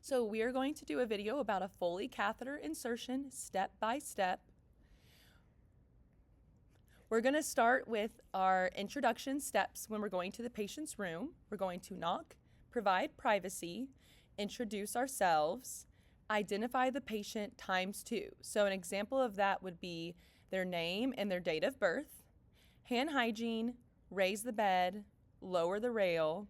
So we are going to do a video about a Foley catheter insertion step by step. We're going to start with our introduction steps when we're going to the patient's room. We're going to knock, provide privacy, introduce ourselves, identify the patient ×2. So an example of that would be their name and their date of birth, hand hygiene, raise the bed, lower the rail,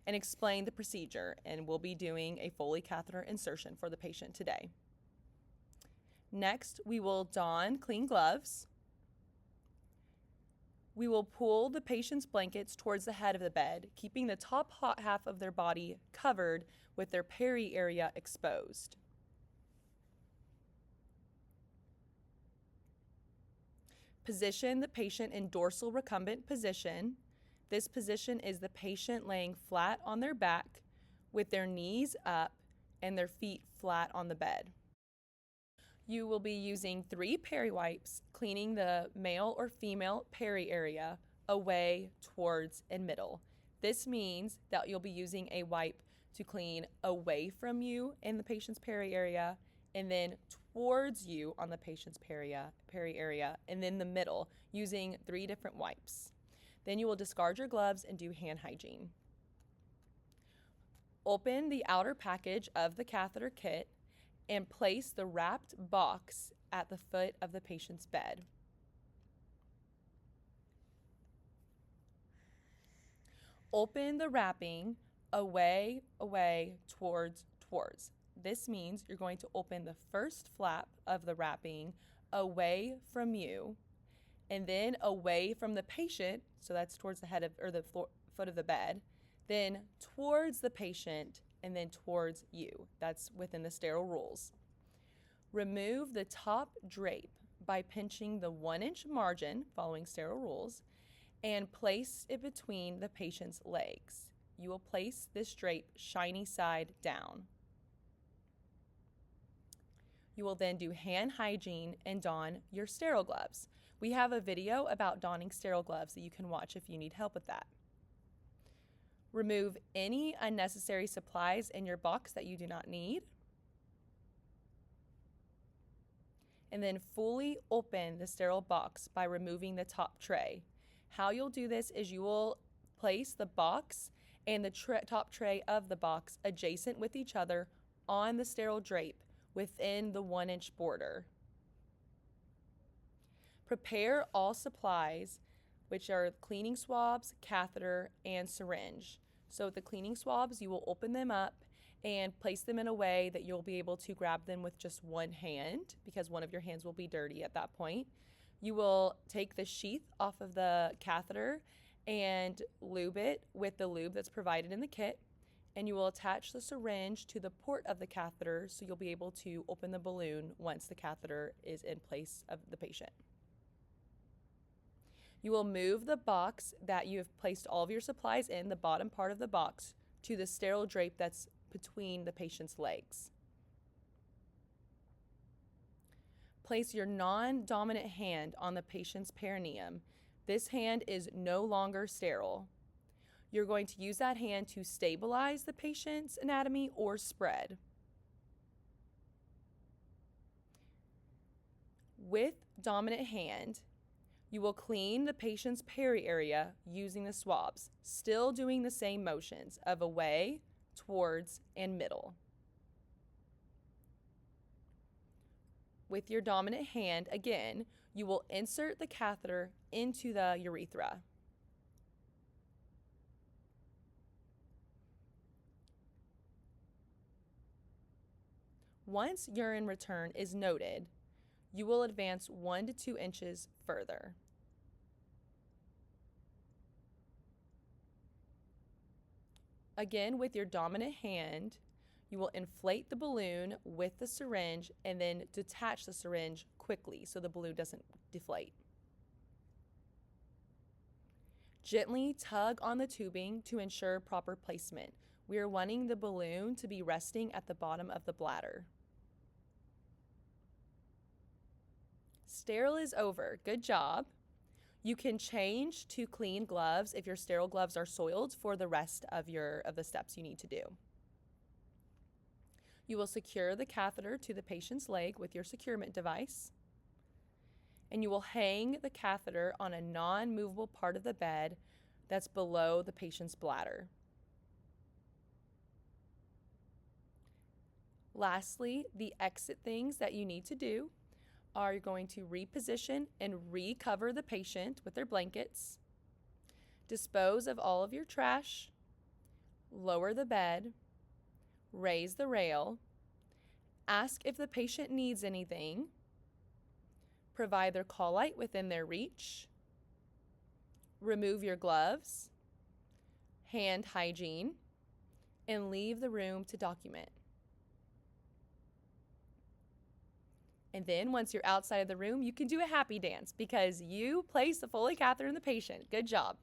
and explain the procedure. And we'll be doing a Foley catheter insertion for the patient today. Next, we will don clean gloves. We will pull the patient's blankets towards the head of the bed, keeping the top hot half of their body covered with their peri area exposed. Position the patient in dorsal recumbent position. This position is the patient laying flat on their back with their knees up and their feet flat on the bed. You will be using 3 peri wipes, cleaning the male or female peri area away, towards, and middle. This means that you'll be using a wipe to clean away from you in the patient's peri area, and then towards you on the patient's peri area, and then the middle, using 3 different wipes. Then you will discard your gloves and do hand hygiene. Open the outer package of the catheter kit and place the wrapped box at the foot of the patient's bed. Open the wrapping away, towards. This means you're going to open the first flap of the wrapping away from you, and then away from the patient, so that's towards the head of, or the foot of the bed, then towards the patient, and then towards you. That's within the sterile rules. Remove the top drape by pinching the 1-inch margin, following sterile rules, and place it between the patient's legs. You will place this drape shiny side down. You will then do hand hygiene and don your sterile gloves. We have a video about donning sterile gloves that you can watch if you need help with that. Remove any unnecessary supplies in your box that you do not need. And then fully open the sterile box by removing the top tray. How you'll do this is you will place the box and the top tray of the box adjacent with each other on the sterile drape within the 1-inch border. Prepare all supplies, which are cleaning swabs, catheter, and syringe. So with the cleaning swabs, you will open them up and place them in a way that you'll be able to grab them with just one hand, because one of your hands will be dirty at that point. You will take the sheath off of the catheter and lube it with the lube that's provided in the kit, and you will attach the syringe to the port of the catheter so you'll be able to open the balloon once the catheter is in place of the patient. You will move the box that you have placed all of your supplies in, the bottom part of the box, to the sterile drape that's between the patient's legs. Place your non-dominant hand on the patient's perineum. This hand is no longer sterile. You're going to use that hand to stabilize the patient's anatomy or spread. With dominant hand, you will clean the patient's peri area using the swabs, still doing the same motions of away, towards, and middle. With your dominant hand, again, you will insert the catheter into the urethra. Once urine return is noted, you will advance 1 to 2 inches further. Again, with your dominant hand, you will inflate the balloon with the syringe and then detach the syringe quickly so the balloon doesn't deflate. Gently tug on the tubing to ensure proper placement. We are wanting the balloon to be resting at the bottom of the bladder. Sterile is over. Good job. You can change to clean gloves if your sterile gloves are soiled for the rest of the steps you need to do. You will secure the catheter to the patient's leg with your securement device, and you will hang the catheter on a non-movable part of the bed that's below the patient's bladder. Lastly, the exit things that you need to do are you're going to reposition and recover the patient with their blankets, dispose of all of your trash, lower the bed, raise the rail, ask if the patient needs anything, provide their call light within their reach, remove your gloves, hand hygiene, and leave the room to document. And then once you're outside of the room, you can do a happy dance because you placed the Foley catheter in the patient. Good job.